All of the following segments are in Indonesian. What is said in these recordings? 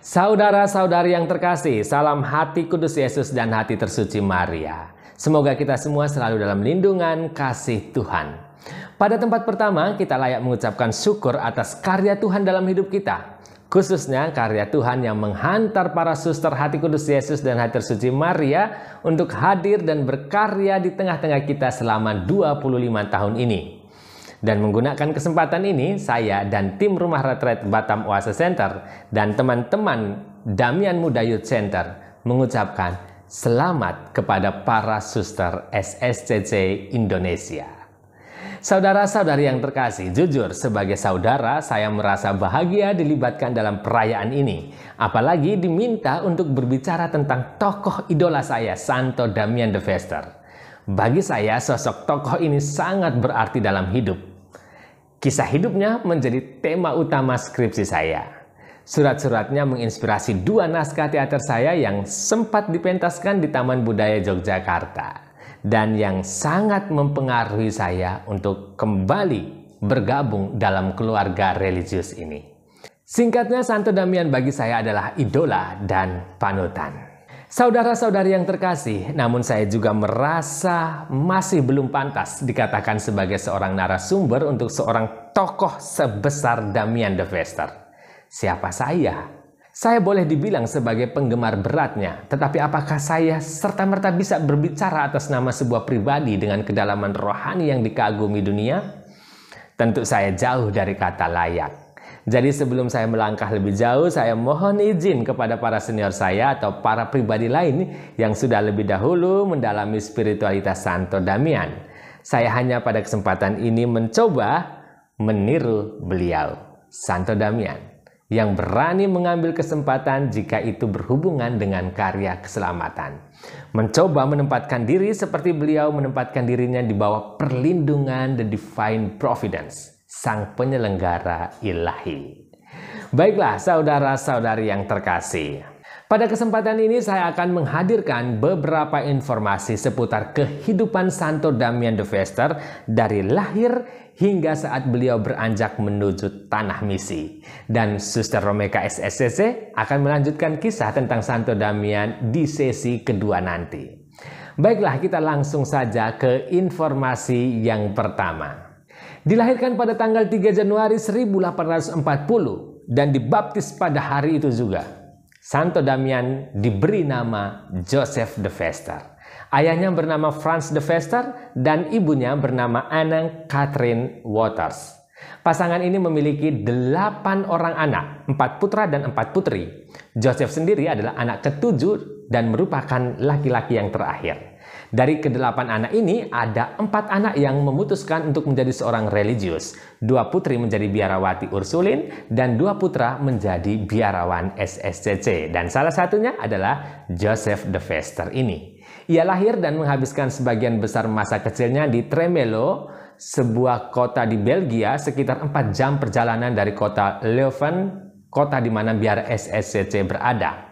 Saudara-saudari yang terkasih, salam hati kudus Yesus dan hati tersuci Maria. Semoga kita semua selalu dalam lindungan kasih Tuhan. Pada tempat pertama, kita layak mengucapkan syukur atas karya Tuhan dalam hidup kita. Khususnya karya Tuhan yang menghantar para suster hati kudus Yesus dan hati tersuci Maria untuk hadir dan berkarya di tengah-tengah kita selama 25 tahun ini. Dan menggunakan kesempatan ini, saya dan tim Rumah Retret Batam Oase Center dan teman-teman Damian Muda Youth Center mengucapkan selamat kepada para suster SSCC Indonesia. Saudara-saudari yang terkasih, jujur sebagai saudara saya merasa bahagia dilibatkan dalam perayaan ini. Apalagi diminta untuk berbicara tentang tokoh idola saya, Santo Damian de Vester. Bagi saya, sosok tokoh ini sangat berarti dalam hidup. Kisah hidupnya menjadi tema utama skripsi saya. Surat-suratnya menginspirasi 2 naskah teater saya yang sempat dipentaskan di Taman Budaya Yogyakarta. Dan yang sangat mempengaruhi saya untuk kembali bergabung dalam keluarga religius ini. Singkatnya, Santo Damian bagi saya adalah idola dan panutan. Saudara-saudari yang terkasih, namun saya juga merasa masih belum pantas dikatakan sebagai seorang narasumber untuk seorang tokoh sebesar Damian de Vester. Siapa saya? Saya boleh dibilang sebagai penggemar beratnya, tetapi apakah saya serta-merta bisa berbicara atas nama sebuah pribadi dengan kedalaman rohani yang dikagumi dunia? Tentu saya jauh dari kata layak. Jadi sebelum saya melangkah lebih jauh, saya mohon izin kepada para senior saya atau para pribadi lain yang sudah lebih dahulu mendalami spiritualitas Santo Damian. Saya hanya pada kesempatan ini mencoba meniru beliau, Santo Damian, yang berani mengambil kesempatan jika itu berhubungan dengan karya keselamatan. Mencoba menempatkan diri seperti beliau menempatkan dirinya di bawah perlindungan the divine providence, Sang Penyelenggara Ilahi. Baiklah saudara-saudari yang terkasih, pada kesempatan ini saya akan menghadirkan beberapa informasi seputar kehidupan Santo Damian de Vester dari lahir hingga saat beliau beranjak menuju tanah misi. Dan Suster Romeka SSCC akan melanjutkan kisah tentang Santo Damian di sesi kedua nanti. Baiklah, kita langsung saja ke informasi yang pertama. Dilahirkan pada tanggal 3 Januari 1840 dan dibaptis pada hari itu juga. Santo Damian diberi nama Joseph de Vester. Ayahnya bernama Franz de Vester dan ibunya bernama Anna Catherine Waters. Pasangan ini memiliki 8 orang anak, 4 putra dan 4 putri. Joseph sendiri adalah anak ke-7 dan merupakan laki-laki yang terakhir. Dari ke-8 anak ini, ada 4 anak yang memutuskan untuk menjadi seorang religius. 2 putri menjadi biarawati Ursulin dan 2 putra menjadi biarawan SSCC. Dan salah satunya adalah Joseph de Vester ini. Ia lahir dan menghabiskan sebagian besar masa kecilnya di Tremelo, sebuah kota di Belgia sekitar 4 jam perjalanan dari kota Leuven, kota di mana biara SSCC berada.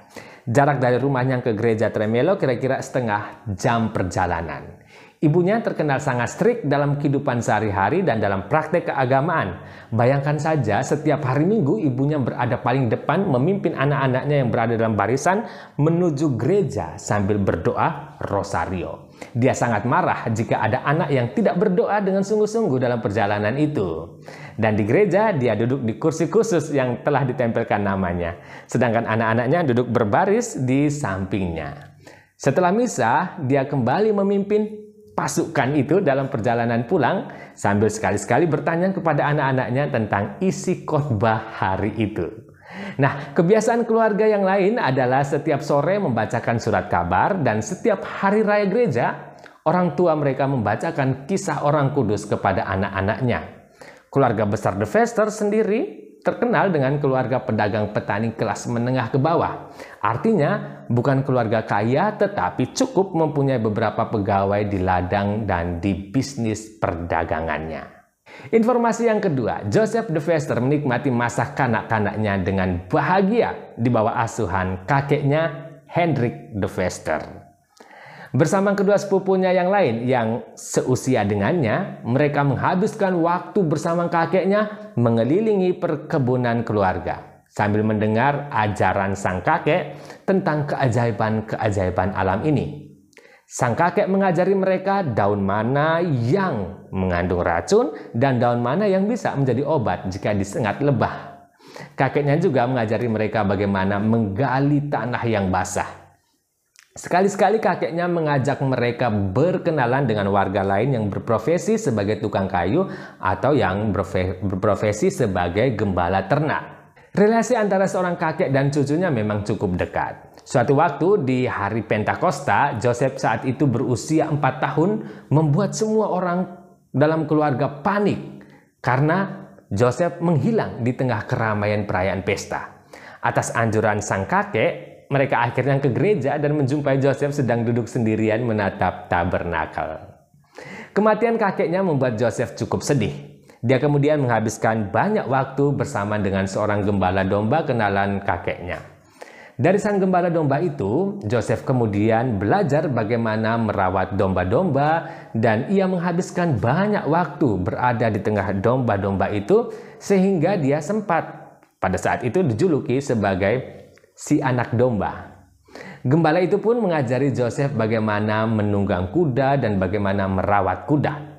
Jarak dari rumahnya ke gereja Tremelo kira-kira setengah jam perjalanan. Ibunya terkenal sangat strict dalam kehidupan sehari-hari dan dalam praktek keagamaan. Bayangkan saja, setiap hari Minggu ibunya berada paling depan memimpin anak-anaknya yang berada dalam barisan menuju gereja sambil berdoa rosario. Dia sangat marah jika ada anak yang tidak berdoa dengan sungguh-sungguh dalam perjalanan itu. Dan di gereja dia duduk di kursi khusus yang telah ditempelkan namanya. Sedangkan anak-anaknya duduk berbaris di sampingnya. Setelah misa, dia kembali memimpin pasukan itu dalam perjalanan pulang sambil sekali-sekali bertanya kepada anak-anaknya tentang isi khotbah hari itu. Nah, kebiasaan keluarga yang lain adalah setiap sore membacakan surat kabar dan setiap hari raya gereja, orang tua mereka membacakan kisah orang kudus kepada anak-anaknya. Keluarga besar de Vester sendiri terkenal dengan keluarga pedagang petani kelas menengah ke bawah. Artinya, bukan keluarga kaya tetapi cukup mempunyai beberapa pegawai di ladang dan di bisnis perdagangannya. Informasi yang kedua, Joseph de Vester menikmati masa kanak-kanaknya dengan bahagia di bawah asuhan kakeknya Hendrik de Vester. Bersama kedua sepupunya yang lain yang seusia dengannya, mereka menghabiskan waktu bersama kakeknya mengelilingi perkebunan keluarga. sambil mendengar ajaran sang kakek tentang keajaiban-keajaiban alam ini. Sang kakek mengajari mereka daun mana yang mengandung racun dan daun mana yang bisa menjadi obat jika disengat lebah. Kakeknya juga mengajari mereka bagaimana menggali tanah yang basah. Sekali-sekali kakeknya mengajak mereka berkenalan dengan warga lain yang berprofesi sebagai tukang kayu atau yang berprofesi sebagai gembala ternak. Relasi antara seorang kakek dan cucunya memang cukup dekat. Suatu waktu di hari Pentakosta, Joseph saat itu berusia 4 tahun membuat semua orang dalam keluarga panik karena Joseph menghilang di tengah keramaian perayaan pesta. Atas anjuran sang kakek, mereka akhirnya ke gereja dan menjumpai Joseph sedang duduk sendirian menatap tabernakel. Kematian kakeknya membuat Joseph cukup sedih. Dia kemudian menghabiskan banyak waktu bersama dengan seorang gembala domba kenalan kakeknya. Dari sang gembala domba itu, Joseph kemudian belajar bagaimana merawat domba-domba dan ia menghabiskan banyak waktu berada di tengah domba-domba itu sehingga dia sempat pada saat itu dijuluki sebagai si anak domba. Gembala itu pun mengajari Joseph bagaimana menunggang kuda dan bagaimana merawat kuda.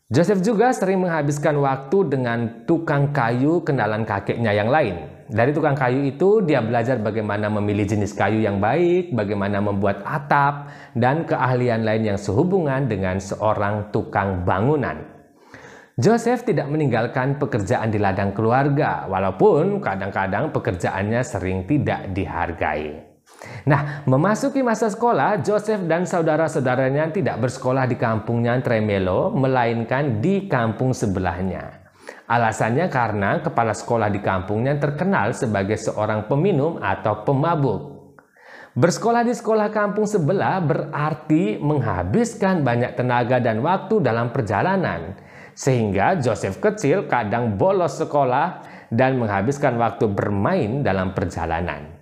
Joseph juga sering menghabiskan waktu dengan tukang kayu kenalan kakeknya yang lain. Dari tukang kayu itu dia belajar bagaimana memilih jenis kayu yang baik, bagaimana membuat atap, dan keahlian lain yang sehubungan dengan seorang tukang bangunan. Joseph tidak meninggalkan pekerjaan di ladang keluarga, walaupun kadang-kadang pekerjaannya sering tidak dihargai. Nah, memasuki masa sekolah, Joseph dan saudara-saudaranya tidak bersekolah di kampungnya Tremelo, melainkan di kampung sebelahnya. Alasannya karena kepala sekolah di kampungnya terkenal sebagai seorang peminum atau pemabuk. Bersekolah di sekolah kampung sebelah berarti menghabiskan banyak tenaga dan waktu dalam perjalanan. Sehingga Joseph kecil kadang bolos sekolah dan menghabiskan waktu bermain dalam perjalanan.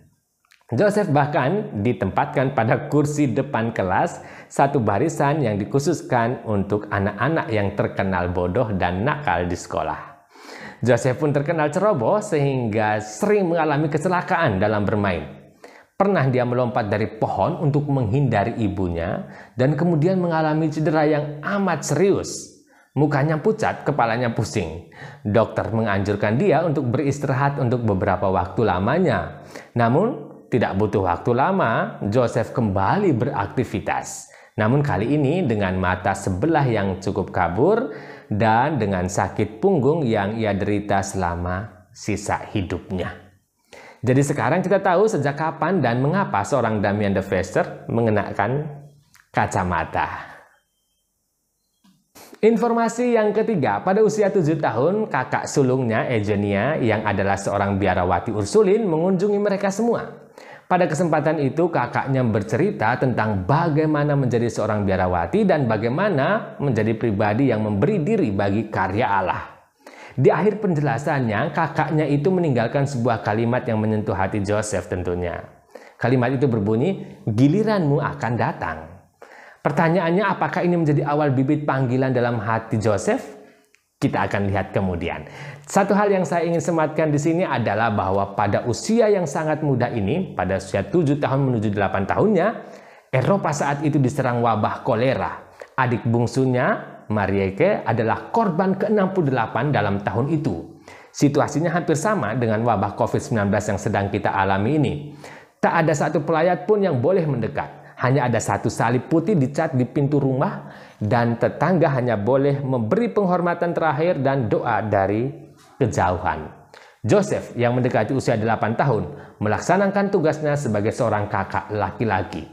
Joseph bahkan ditempatkan pada kursi depan kelas, satu barisan yang dikhususkan untuk anak-anak yang terkenal bodoh dan nakal di sekolah. Joseph pun terkenal ceroboh sehingga sering mengalami kecelakaan dalam bermain. Pernah dia melompat dari pohon untuk menghindari ibunya dan kemudian mengalami cedera yang amat serius. Mukanya pucat, kepalanya pusing. Dokter menganjurkan dia untuk beristirahat untuk beberapa waktu lamanya. Namun, tidak butuh waktu lama, Joseph kembali beraktivitas. Namun kali ini dengan mata sebelah yang cukup kabur dan dengan sakit punggung yang ia derita selama sisa hidupnya. Jadi sekarang kita tahu sejak kapan dan mengapa seorang Damien de Vester mengenakan kacamata. Informasi yang ketiga, pada usia 7 tahun, kakak sulungnya Eugenia yang adalah seorang biarawati Ursulin mengunjungi mereka semua. Pada kesempatan itu kakaknya bercerita tentang bagaimana menjadi seorang biarawati dan bagaimana menjadi pribadi yang memberi diri bagi karya Allah. Di akhir penjelasannya, kakaknya itu meninggalkan sebuah kalimat yang menyentuh hati Joseph tentunya. Kalimat itu berbunyi, "Giliranmu akan datang." Pertanyaannya, apakah ini menjadi awal bibit panggilan dalam hati Joseph? Kita akan lihat kemudian. Satu hal yang saya ingin sematkan di sini adalah bahwa pada usia yang sangat muda ini, pada usia 7 tahun menuju 8 tahunnya, Eropa saat itu diserang wabah kolera. Adik bungsunya, Marieke, adalah korban ke-68 dalam tahun itu. Situasinya hampir sama dengan wabah COVID-19 yang sedang kita alami ini. Tak ada satu pelayat pun yang boleh mendekat. Hanya ada satu salib putih dicat di pintu rumah dan tetangga hanya boleh memberi penghormatan terakhir dan doa dari kejauhan. Joseph yang mendekati usia 8 tahun melaksanakan tugasnya sebagai seorang kakak laki-laki.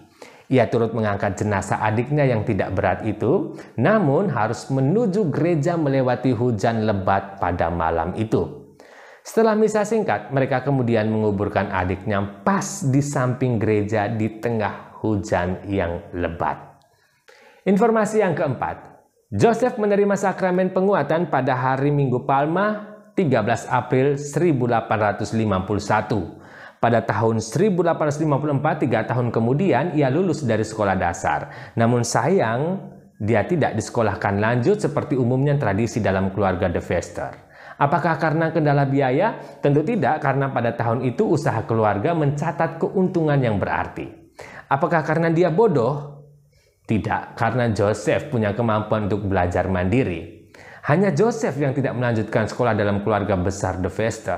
Ia turut mengangkat jenazah adiknya yang tidak berat itu, namun harus menuju gereja melewati hujan lebat pada malam itu. Setelah misa singkat, mereka kemudian menguburkan adiknya pas di samping gereja di tengah hujan yang lebat. Informasi yang keempat, Joseph menerima sakramen penguatan pada hari Minggu Palma 13 April 1851. Pada tahun 1854, 3 tahun kemudian, ia lulus dari sekolah dasar. Namun sayang, dia tidak disekolahkan lanjut seperti umumnya tradisi dalam keluarga de Vester. Apakah karena kendala biaya? Tentu tidak, karena pada tahun itu usaha keluarga mencatat keuntungan yang berarti. Apakah karena dia bodoh? Tidak, karena Joseph punya kemampuan untuk belajar mandiri. Hanya Joseph yang tidak melanjutkan sekolah dalam keluarga besar De Vester.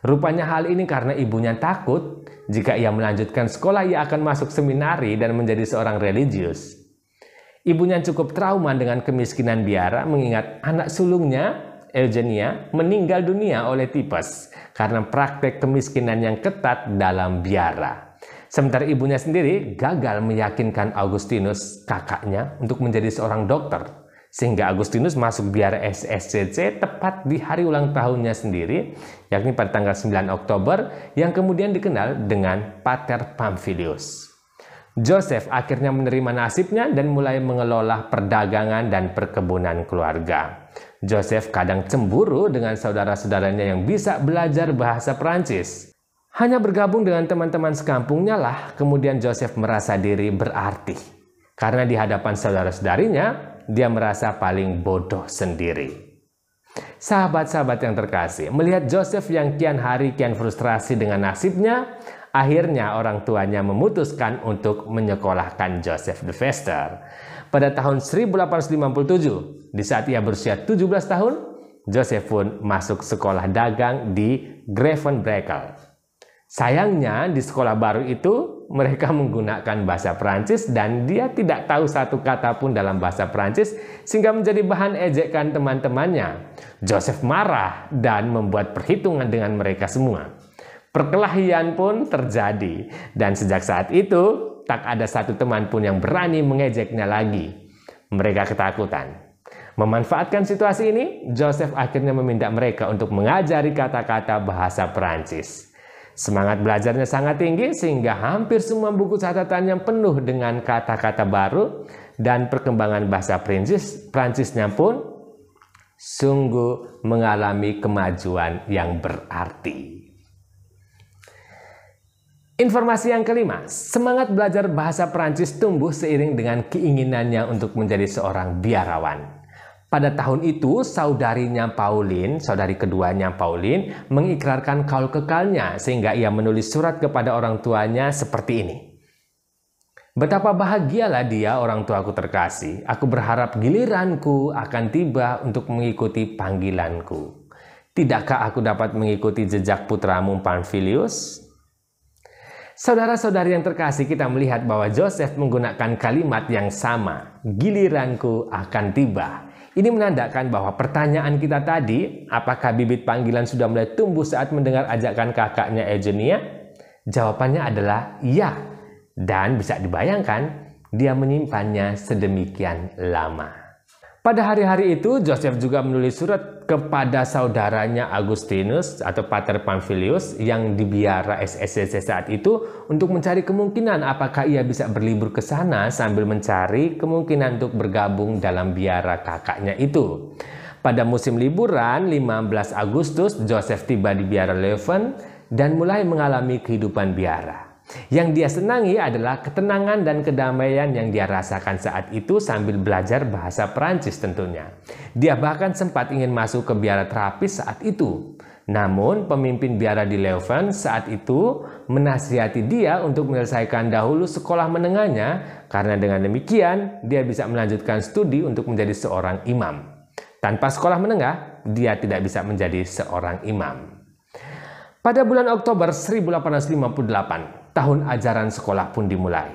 Rupanya hal ini karena ibunya takut jika ia melanjutkan sekolah ia akan masuk seminari dan menjadi seorang religius. Ibunya cukup trauma dengan kemiskinan biara mengingat anak sulungnya, Eugenia, meninggal dunia oleh tipes karena praktek kemiskinan yang ketat dalam biara. Sementara ibunya sendiri gagal meyakinkan Augustinus, kakaknya, untuk menjadi seorang dokter. Sehingga Augustinus masuk biara SSCC tepat di hari ulang tahunnya sendiri, yakni pada tanggal 9 Oktober, yang kemudian dikenal dengan Pater Pamphilius. Joseph akhirnya menerima nasibnya dan mulai mengelola perdagangan dan perkebunan keluarga. Joseph kadang cemburu dengan saudara-saudaranya yang bisa belajar bahasa Perancis. Hanya bergabung dengan teman-teman sekampungnya lah, kemudian Joseph merasa diri berarti. Karena di hadapan saudara-saudarinya, dia merasa paling bodoh sendiri. Sahabat-sahabat yang terkasih, melihat Joseph yang kian hari kian frustrasi dengan nasibnya, akhirnya orang tuanya memutuskan untuk menyekolahkan Joseph De Vester. Pada tahun 1857, di saat ia berusia 17 tahun, Joseph pun masuk sekolah dagang di Grevenbrekel. Sayangnya di sekolah baru itu mereka menggunakan bahasa Prancis dan dia tidak tahu satu kata pun dalam bahasa Prancis sehingga menjadi bahan ejekan teman-temannya. Joseph marah dan membuat perhitungan dengan mereka semua. Perkelahian pun terjadi dan sejak saat itu tak ada satu teman pun yang berani mengejeknya lagi. Mereka ketakutan. Memanfaatkan situasi ini, Joseph akhirnya meminta mereka untuk mengajari kata-kata bahasa Prancis. Semangat belajarnya sangat tinggi sehingga hampir semua buku catatannya penuh dengan kata-kata baru dan perkembangan bahasa Prancisnya pun sungguh mengalami kemajuan yang berarti. Informasi yang kelima, semangat belajar bahasa Prancis tumbuh seiring dengan keinginannya untuk menjadi seorang biarawan. Pada tahun itu, saudari keduanya Pauline, mengikrarkan kaul kekalnya sehingga ia menulis surat kepada orang tuanya seperti ini. Betapa bahagialah dia, orang tuaku terkasih. Aku berharap giliranku akan tiba untuk mengikuti panggilanku. Tidakkah aku dapat mengikuti jejak putramu Pamphilius? Saudara-saudari yang terkasih, kita melihat bahwa Joseph menggunakan kalimat yang sama. Giliranku akan tiba. Ini menandakan bahwa pertanyaan kita tadi, apakah bibit panggilan sudah mulai tumbuh saat mendengar ajakan kakaknya Eugenia? Jawabannya adalah iya. Dan bisa dibayangkan, dia menyimpannya sedemikian lama. Pada hari-hari itu, Joseph juga menulis surat kepada saudaranya Augustinus atau Pater Pamphilius yang di biara SSCC saat itu untuk mencari kemungkinan apakah ia bisa berlibur ke sana sambil mencari kemungkinan untuk bergabung dalam biara kakaknya itu. Pada musim liburan 15 Agustus, Joseph tiba di biara Leuven dan mulai mengalami kehidupan biara. Yang dia senangi adalah ketenangan dan kedamaian yang dia rasakan saat itu sambil belajar bahasa Perancis tentunya. Dia bahkan sempat ingin masuk ke biara terapis saat itu. Namun pemimpin biara di Leuven saat itu menasihati dia untuk menyelesaikan dahulu sekolah menengahnya karena dengan demikian dia bisa melanjutkan studi untuk menjadi seorang imam. Tanpa sekolah menengah, dia tidak bisa menjadi seorang imam. Pada bulan Oktober 1858, tahun ajaran sekolah pun dimulai.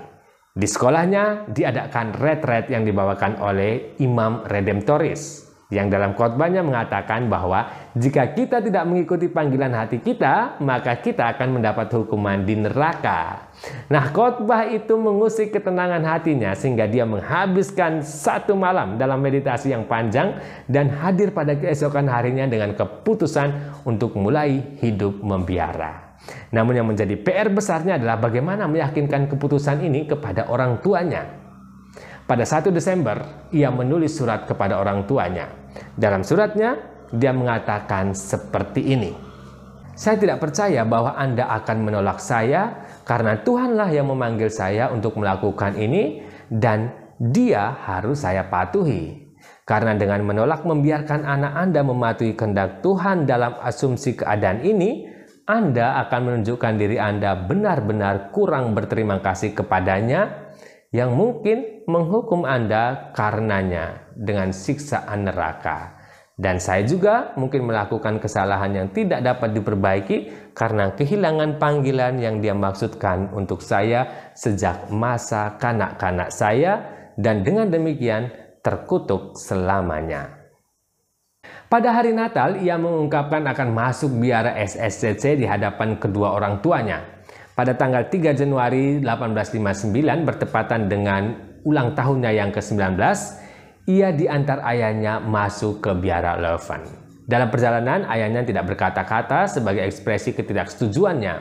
Di sekolahnya diadakan retret yang dibawakan oleh Imam Redemptoris, yang dalam khotbahnya mengatakan bahwa jika kita tidak mengikuti panggilan hati kita, maka kita akan mendapat hukuman di neraka. Nah, khotbah itu mengusik ketenangan hatinya sehingga dia menghabiskan satu malam dalam meditasi yang panjang dan hadir pada keesokan harinya dengan keputusan untuk mulai hidup membiara. Namun yang menjadi PR besarnya adalah bagaimana meyakinkan keputusan ini kepada orang tuanya. Pada 1 Desember, ia menulis surat kepada orang tuanya. Dalam suratnya, dia mengatakan seperti ini. Saya tidak percaya bahwa Anda akan menolak saya karena Tuhanlah yang memanggil saya untuk melakukan ini dan Dia harus saya patuhi. Karena dengan menolak membiarkan anak Anda mematuhi kehendak Tuhan dalam asumsi keadaan ini, Anda akan menunjukkan diri Anda benar-benar kurang berterima kasih kepadanya, yang mungkin menghukum Anda karenanya dengan siksaan neraka. Dan saya juga mungkin melakukan kesalahan yang tidak dapat diperbaiki karena kehilangan panggilan yang Dia maksudkan untuk saya sejak masa kanak-kanak saya, dan dengan demikian terkutuk selamanya. Pada hari Natal, ia mengungkapkan akan masuk biara SSCC di hadapan kedua orang tuanya. Pada tanggal 3 Januari 1859 bertepatan dengan ulang tahunnya yang ke-19, ia diantar ayahnya masuk ke biara Leuven. Dalam perjalanan, ayahnya tidak berkata-kata sebagai ekspresi ketidaksetujuannya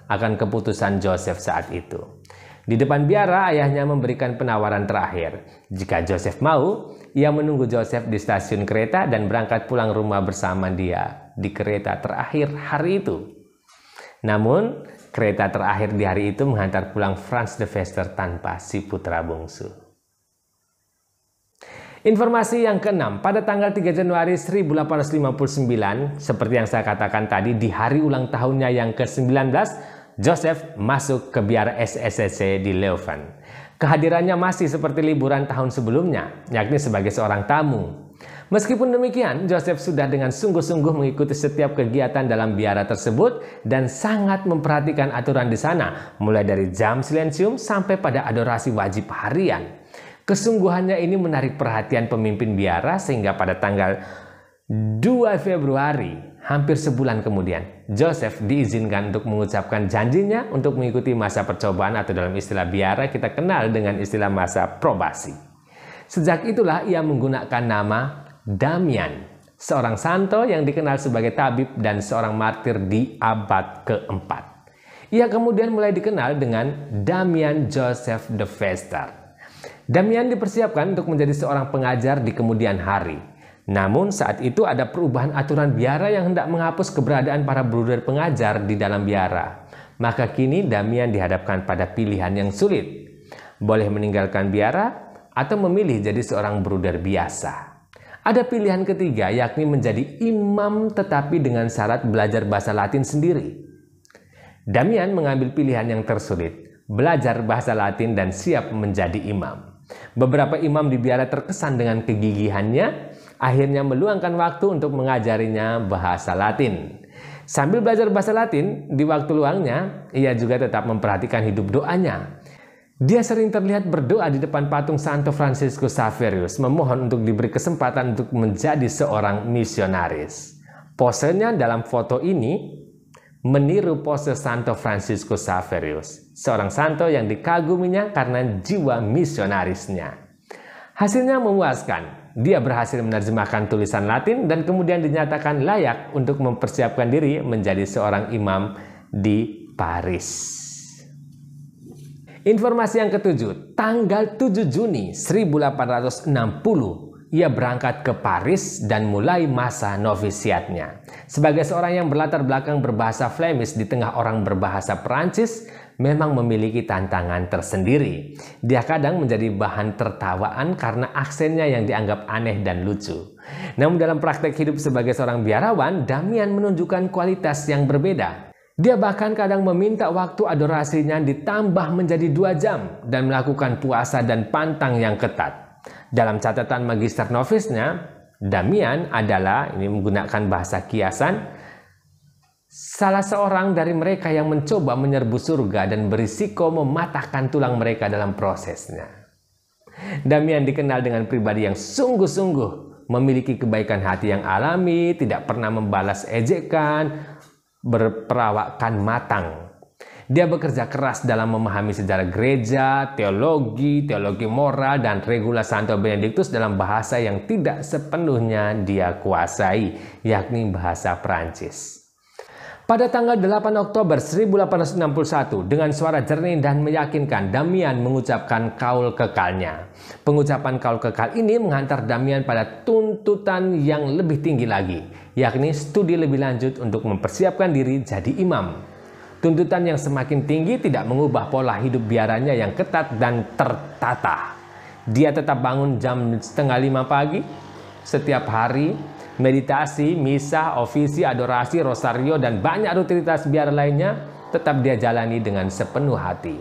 akan keputusan Joseph saat itu. Di depan biara, ayahnya memberikan penawaran terakhir. Jika Joseph mau, ia menunggu Joseph di stasiun kereta dan berangkat pulang rumah bersama dia di kereta terakhir hari itu. Namun, kereta terakhir di hari itu menghantar pulang Franz de Vester tanpa si putra bungsu. Informasi yang keenam, pada tanggal 3 Januari 1859, seperti yang saya katakan tadi, di hari ulang tahunnya yang ke-19, Joseph masuk ke biara SSCC di Leuven. Kehadirannya masih seperti liburan tahun sebelumnya, yakni sebagai seorang tamu. Meskipun demikian, Joseph sudah dengan sungguh-sungguh mengikuti setiap kegiatan dalam biara tersebut dan sangat memperhatikan aturan di sana, mulai dari jam silensium sampai pada adorasi wajib harian. Kesungguhannya ini menarik perhatian pemimpin biara sehingga pada tanggal 2 Februari, hampir sebulan kemudian, Joseph diizinkan untuk mengucapkan janjinya untuk mengikuti masa percobaan, atau dalam istilah biara kita kenal dengan istilah masa probasi. Sejak itulah ia menggunakan nama Damian, seorang santo yang dikenal sebagai tabib dan seorang martir di abad keempat. Ia kemudian mulai dikenal dengan Damian Joseph de Vester. Damian dipersiapkan untuk menjadi seorang pengajar di kemudian hari. Namun saat itu ada perubahan aturan biara yang hendak menghapus keberadaan para bruder pengajar di dalam biara. Maka kini Damian dihadapkan pada pilihan yang sulit. Boleh meninggalkan biara atau memilih jadi seorang bruder biasa. Ada pilihan ketiga, yakni menjadi imam tetapi dengan syarat belajar bahasa Latin sendiri. Damian mengambil pilihan yang tersulit, belajar bahasa Latin dan siap menjadi imam. Beberapa imam di biara terkesan dengan kegigihannya, akhirnya meluangkan waktu untuk mengajarinya bahasa Latin. Sambil belajar bahasa Latin, di waktu luangnya, ia juga tetap memperhatikan hidup doanya. Dia sering terlihat berdoa di depan patung Santo Franciscus Xaverius, memohon untuk diberi kesempatan untuk menjadi seorang misionaris. Posenya dalam foto ini meniru pose Santo Franciscus Xaverius, seorang santo yang dikaguminya karena jiwa misionarisnya. Hasilnya memuaskan. Dia berhasil menerjemahkan tulisan Latin dan kemudian dinyatakan layak untuk mempersiapkan diri menjadi seorang imam di Paris. Informasi yang ketujuh, tanggal 7 Juni 1860, ia berangkat ke Paris dan mulai masa novisiatnya. Sebagai seorang yang berlatar belakang berbahasa Flemish di tengah orang berbahasa Perancis, memang memiliki tantangan tersendiri. Dia kadang menjadi bahan tertawaan karena aksennya yang dianggap aneh dan lucu. Namun dalam praktek hidup sebagai seorang biarawan, Damian menunjukkan kualitas yang berbeda. Dia bahkan kadang meminta waktu adorasinya ditambah menjadi 2 jam dan melakukan puasa dan pantang yang ketat. Dalam catatan magister novisnya, Damian adalah, ini menggunakan bahasa kiasan, salah seorang dari mereka yang mencoba menyerbu surga dan berisiko mematahkan tulang mereka dalam prosesnya. Damian dikenal dengan pribadi yang sungguh-sungguh, memiliki kebaikan hati yang alami, tidak pernah membalas ejekan, berperawakan matang. Dia bekerja keras dalam memahami sejarah gereja, teologi moral, dan regula Santo Benediktus dalam bahasa yang tidak sepenuhnya dia kuasai, yakni bahasa Prancis. Pada tanggal 8 Oktober 1861, dengan suara jernih dan meyakinkan, Damian mengucapkan kaul kekalnya. Pengucapan kaul kekal ini menghantar Damian pada tuntutan yang lebih tinggi lagi, yakni studi lebih lanjut untuk mempersiapkan diri jadi imam. Tuntutan yang semakin tinggi tidak mengubah pola hidup biaranya yang ketat dan tertata. Dia tetap bangun jam 4:30 pagi setiap hari, meditasi, misa, ofisi, adorasi, rosario, dan banyak rutinitas biara lainnya tetap dia jalani dengan sepenuh hati.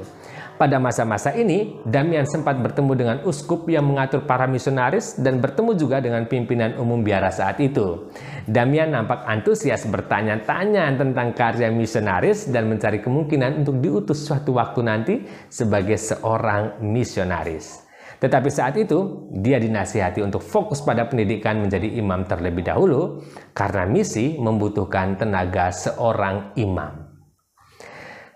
Pada masa-masa ini, Damian sempat bertemu dengan uskup yang mengatur para misionaris dan bertemu juga dengan pimpinan umum biara saat itu. Damian nampak antusias bertanya-tanya tentang karya misionaris dan mencari kemungkinan untuk diutus suatu waktu nanti sebagai seorang misionaris. Tetapi saat itu, dia dinasihati untuk fokus pada pendidikan menjadi imam terlebih dahulu karena misi membutuhkan tenaga seorang imam.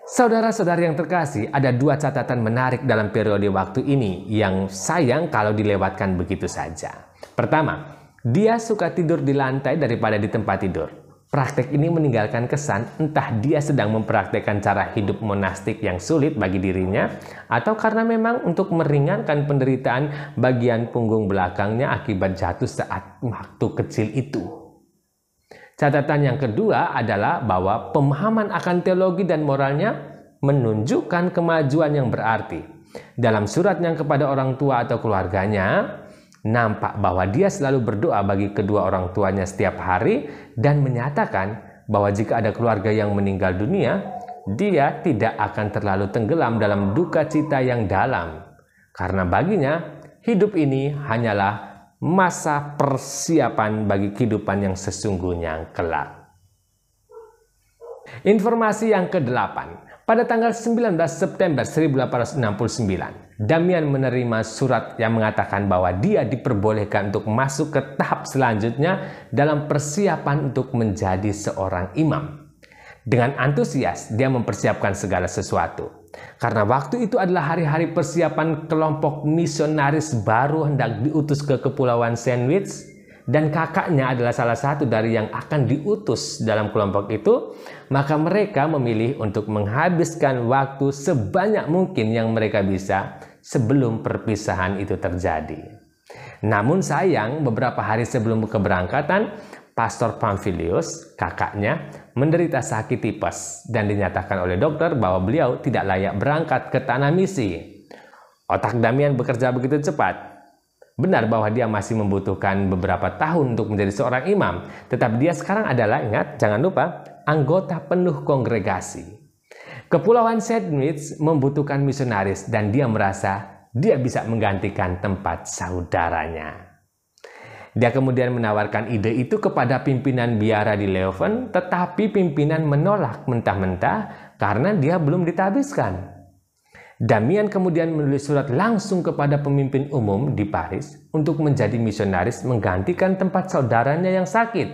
Saudara-saudari yang terkasih, ada dua catatan menarik dalam periode waktu ini yang sayang kalau dilewatkan begitu saja. Pertama, dia suka tidur di lantai daripada di tempat tidur. Praktek ini meninggalkan kesan entah dia sedang mempraktekkan cara hidup monastik yang sulit bagi dirinya atau karena memang untuk meringankan penderitaan bagian punggung belakangnya akibat jatuh saat waktu kecil itu. Catatan yang kedua adalah bahwa pemahaman akan teologi dan moralnya menunjukkan kemajuan yang berarti. Dalam suratnya kepada orang tua atau keluarganya, nampak bahwa dia selalu berdoa bagi kedua orang tuanya setiap hari dan menyatakan bahwa jika ada keluarga yang meninggal dunia, dia tidak akan terlalu tenggelam dalam duka cita yang dalam. Karena baginya, hidup ini hanyalah masa persiapan bagi kehidupan yang sesungguhnya kelak. Informasi yang ke-8. Pada tanggal 19 September 1869, Damian menerima surat yang mengatakan bahwa dia diperbolehkan untuk masuk ke tahap selanjutnya dalam persiapan untuk menjadi seorang imam. Dengan antusias, dia mempersiapkan segala sesuatu. Karena waktu itu adalah hari-hari persiapan kelompok misionaris baru hendak diutus ke Kepulauan Sandwich, dan kakaknya adalah salah satu dari yang akan diutus dalam kelompok itu, maka mereka memilih untuk menghabiskan waktu sebanyak mungkin yang mereka bisa sebelum perpisahan itu terjadi. Namun sayang, beberapa hari sebelum keberangkatan, Pastor Pamphilius, kakaknya, menderita sakit tipes dan dinyatakan oleh dokter bahwa beliau tidak layak berangkat ke tanah misi. Otak Damian bekerja begitu cepat. Benar bahwa dia masih membutuhkan beberapa tahun untuk menjadi seorang imam, tetapi dia sekarang adalah, ingat, jangan lupa, anggota penuh kongregasi. Kepulauan Sandwich membutuhkan misionaris dan dia merasa dia bisa menggantikan tempat saudaranya. Dia kemudian menawarkan ide itu kepada pimpinan biara di Leuven, tetapi pimpinan menolak mentah-mentah karena dia belum ditabiskan. Damian kemudian menulis surat langsung kepada pemimpin umum di Paris untuk menjadi misionaris menggantikan tempat saudaranya yang sakit.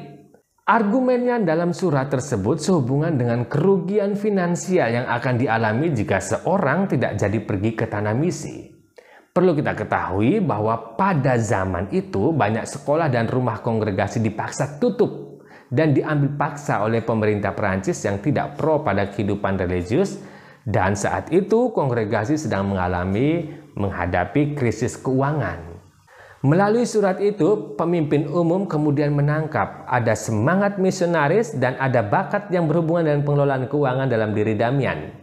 Argumennya dalam surat tersebut sehubungan dengan kerugian finansial yang akan dialami jika seorang tidak jadi pergi ke tanah misi. Perlu kita ketahui bahwa pada zaman itu banyak sekolah dan rumah kongregasi dipaksa tutup dan diambil paksa oleh pemerintah Perancis yang tidak pro pada kehidupan religius, dan saat itu kongregasi sedang menghadapi krisis keuangan. Melalui surat itu, pemimpin umum kemudian menangkap ada semangat misionaris dan ada bakat yang berhubungan dengan pengelolaan keuangan dalam diri Damian.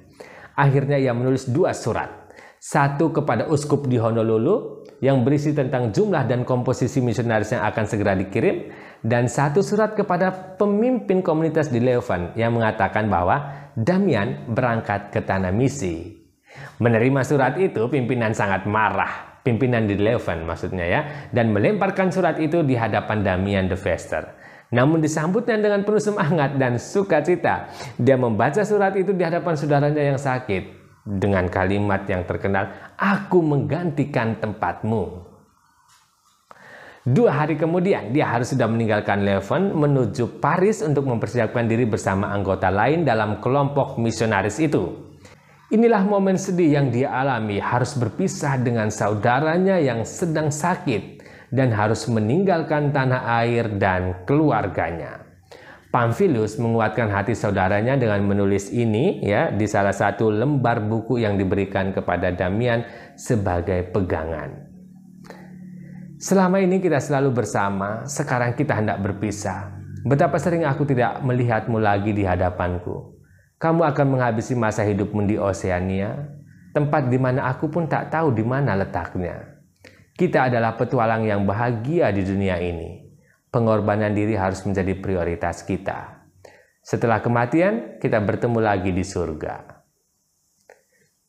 Akhirnya ia menulis dua surat. Satu kepada uskup di Honolulu yang berisi tentang jumlah dan komposisi misionaris yang akan segera dikirim, dan satu surat kepada pemimpin komunitas di Leuven yang mengatakan bahwa Damian berangkat ke tanah misi. Menerima surat itu, pimpinan sangat marah, pimpinan di Leuven maksudnya ya, dan melemparkan surat itu di hadapan Damian de Vester. Namun disambutnya dengan penuh semangat dan sukacita. Dia membaca surat itu di hadapan saudaranya yang sakit dengan kalimat yang terkenal, "Aku menggantikan tempatmu." 2 hari kemudian, dia harus sudah meninggalkan Leuven menuju Paris untuk mempersiapkan diri bersama anggota lain dalam kelompok misionaris itu. Inilah momen sedih yang dia alami, harus berpisah dengan saudaranya yang sedang sakit dan harus meninggalkan tanah air dan keluarganya. Pamphilius menguatkan hati saudaranya dengan menulis ini ya di salah satu lembar buku yang diberikan kepada Damian sebagai pegangan. Selama ini kita selalu bersama, sekarang kita hendak berpisah. Betapa sering aku tidak melihatmu lagi di hadapanku. Kamu akan menghabisi masa hidupmu di Oseania, tempat di mana aku pun tak tahu di mana letaknya. Kita adalah petualang yang bahagia di dunia ini. Pengorbanan diri harus menjadi prioritas kita. Setelah kematian, kita bertemu lagi di surga.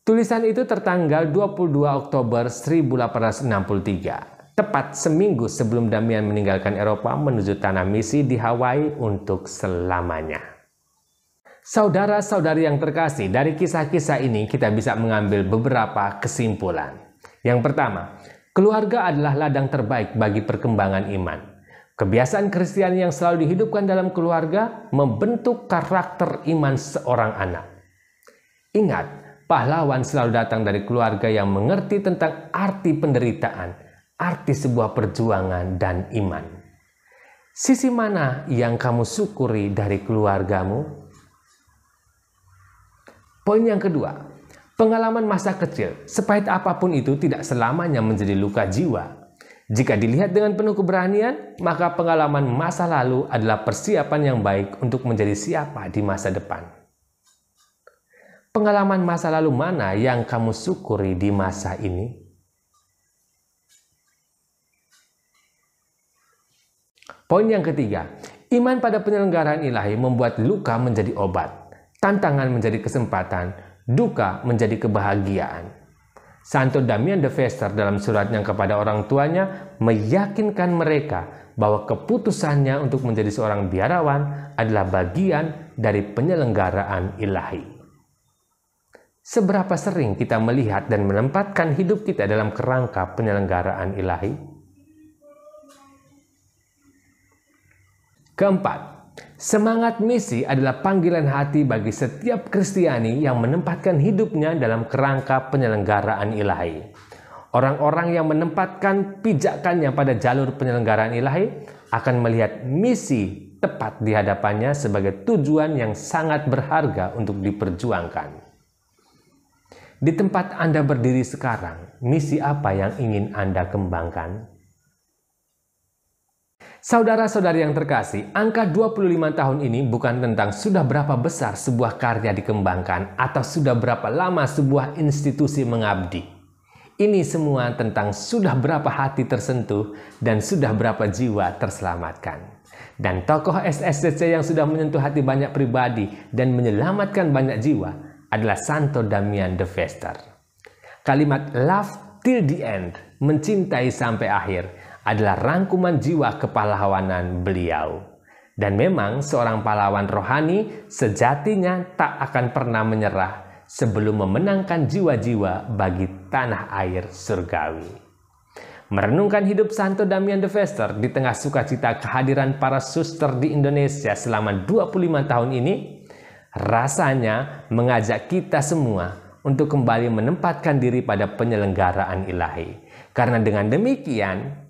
Tulisan itu tertanggal 22 Oktober 1863, tepat seminggu sebelum Damian meninggalkan Eropa menuju tanah misi di Hawaii untuk selamanya. Saudara-saudari yang terkasih, dari kisah-kisah ini kita bisa mengambil beberapa kesimpulan. Yang pertama, keluarga adalah ladang terbaik bagi perkembangan iman. Kebiasaan Kristiani yang selalu dihidupkan dalam keluarga membentuk karakter iman seorang anak. Ingat, pahlawan selalu datang dari keluarga yang mengerti tentang arti penderitaan, arti sebuah perjuangan dan iman. Sisi mana yang kamu syukuri dari keluargamu? Poin yang kedua, pengalaman masa kecil, sepahit apapun itu tidak selamanya menjadi luka jiwa. Jika dilihat dengan penuh keberanian, maka pengalaman masa lalu adalah persiapan yang baik untuk menjadi siapa di masa depan. Pengalaman masa lalu mana yang kamu syukuri di masa ini? Poin yang ketiga, iman pada penyelenggaraan ilahi membuat luka menjadi obat. Tantangan menjadi kesempatan, duka menjadi kebahagiaan. Santo Damian de Vester dalam suratnya kepada orang tuanya meyakinkan mereka bahwa keputusannya untuk menjadi seorang biarawan adalah bagian dari penyelenggaraan ilahi. Seberapa sering kita melihat dan menempatkan hidup kita dalam kerangka penyelenggaraan ilahi? Keempat, semangat misi adalah panggilan hati bagi setiap Kristiani yang menempatkan hidupnya dalam kerangka penyelenggaraan ilahi. Orang-orang yang menempatkan pijakannya pada jalur penyelenggaraan ilahi akan melihat misi tepat di hadapannya sebagai tujuan yang sangat berharga untuk diperjuangkan. Di tempat Anda berdiri sekarang, misi apa yang ingin Anda kembangkan? Saudara-saudari yang terkasih, angka 25 tahun ini bukan tentang sudah berapa besar sebuah karya dikembangkan atau sudah berapa lama sebuah institusi mengabdi. Ini semua tentang sudah berapa hati tersentuh dan sudah berapa jiwa terselamatkan. Dan tokoh SSCC yang sudah menyentuh hati banyak pribadi dan menyelamatkan banyak jiwa adalah Santo Damian de Vester. Kalimat love till the end, mencintai sampai akhir, adalah rangkuman jiwa kepahlawanan beliau. Dan memang seorang pahlawan rohani sejatinya tak akan pernah menyerah sebelum memenangkan jiwa-jiwa bagi tanah air surgawi. Merenungkan hidup Santo Damian de Vester di tengah sukacita kehadiran para suster di Indonesia selama 25 tahun ini, rasanya mengajak kita semua untuk kembali menempatkan diri pada penyelenggaraan ilahi. Karena dengan demikian,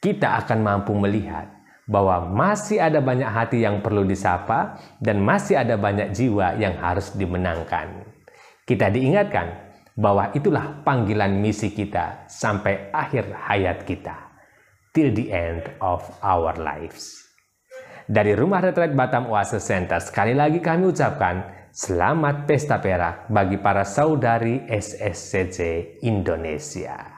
kita akan mampu melihat bahwa masih ada banyak hati yang perlu disapa dan masih ada banyak jiwa yang harus dimenangkan. Kita diingatkan bahwa itulah panggilan misi kita sampai akhir hayat kita, till the end of our lives. Dari Rumah Retret Batam Oase Center, sekali lagi kami ucapkan selamat Pesta Perak bagi para saudari SSCC Indonesia.